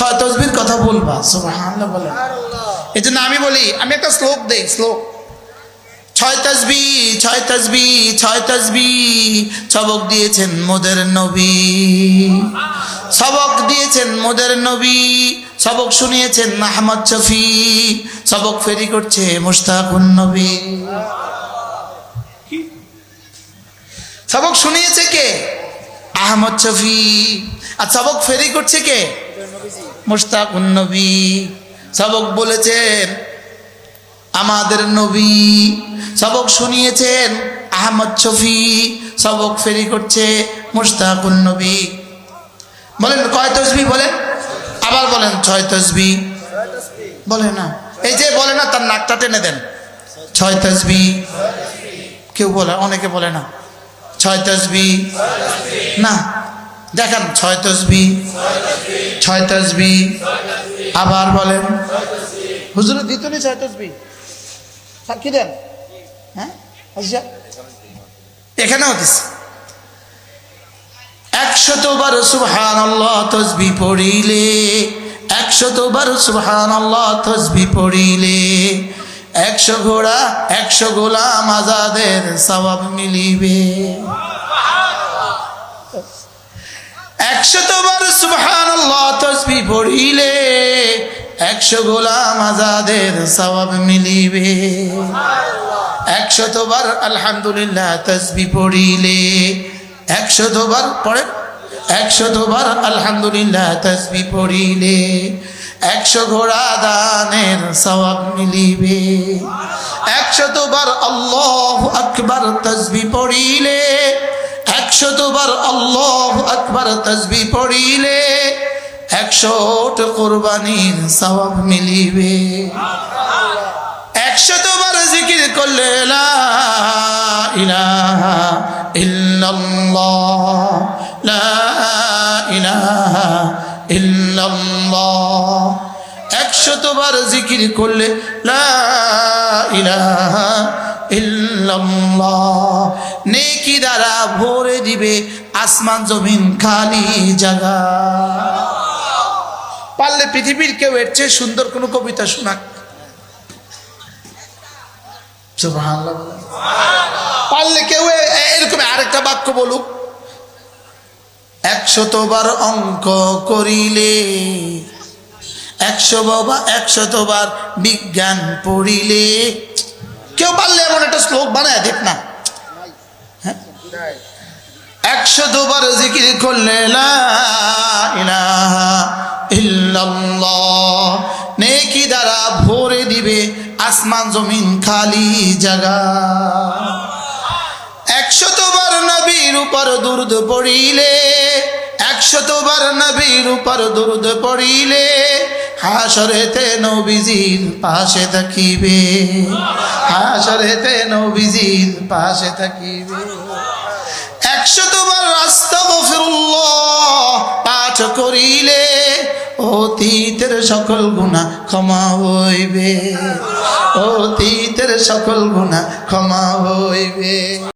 ছয় তসবির কথা বলবা, সুবহানাল্লাহ বলেন। এই জন্য আমি বলি, আমি একটা শ্লোক দেই, শ্লোক, ছয় তসবি, ছয় তসবি, ছয় তসবি, সবক দিয়েছেন মোদের নবী, সবক দিয়েছেন মোদের নবী, সবক শুনিয়েছেন আহমদ শফি, সবক ফেরি করছে মুশতাকুন নবী। সবক শুনিয়েছে কে? আহমদ শফি। আর সবক ফেরি করছে কে? মুশতাকুন নবী। সবক বলেছেন আমাদের নবী, সবক শুনিয়েছেন আহমদ শফি, সবক ফেরি করছে মুশতাকুন নবী। বলেন কয় তসবি? বলেন, আবার বলেন ছয় তসবি। বলে না, এই যে বলে না তার নাকটা টেনে দেন। ছয় তসবি। কেউ বলে, অনেকে বলে না ছয় তসবি, না দেখান ছয় তসবি, ছয় তসবি। আবার বলেন, হুজুরের দিত নি ছয় তসবি, সাক্ষী দেন। হ্যাঁ আচ্ছা, এখানেও দিচ্ছে 100 বার সুবহানাল্লাহ তসবি পড়িলে, 100 বার সুবহানাল্লাহ তসবি পড়িলে 100 ঘোড়া 100 গোলাম আজাদের সওয়াব মিলিবে। 100 বার সুবহানাল্লাহ তসবি পড়িলে 100 গোলাম আজাদের সওয়াব মিলিবে। 100 বার আলহামদুলিল্লাহ তসবি পড়িলে, 100 বার পড়েন, 100 বার আলহামদুলিল্লাহ তসবি পড়িলে 100 ঘোড়া দানের সওয়াব মিলিবে। 100 বার আল্লাহু আকবার তসবি পড়িলে, 100 বার আল্লাহু আকবার তসবি পড়িলে 100 ওট কুরবানির সওয়াব মিলিবে। 100 বার জিকির করলে লা ইলাহা ইল্লাল্লাহ, লা ইলাহা ইল্লাল্লাহ। 100 বার জিকির করলে লা ইলাহা ইল্লাল্লাহ, নেকি দ্বারা ভরে দিবে আসমান জমিন খালি জায়গা। পারলে পৃথিবীর কেউ এর চেয়ে সুন্দর কোন কবিতা শোনাক। সুবহানাল্লাহ। পারলে কেউ এরকম আরেকটা বাক্য বলুক, 100 বার অঙ্ক করিলে, 100 বার বিজ্ঞান পড়িলে। কেউ পারলে এমন একটা শ্লোক বানায় দেখ না। 100 বার জিকির করলে লা ইলাহা ইল্লাল্লাহ, নেকি দ্বারা ভরে দিবে আসমান জমিন খালি জায়গা। 100 বার নবীর উপর দুরূদ পড়িলে, 100 বার নবীর উপর দুরূদ পড়িলে হাশরেতে নবীজির পাশে থাকিবে, হাশরেতে নবীজির পাশে থাকিবে। 100 বার আস্তাগফিরুল্লাহ পাঠ করিলে অতীতের সকল গুনাহ ক্ষমা হইবে, অতীতের সকল গুনাহ ক্ষমা হইবে।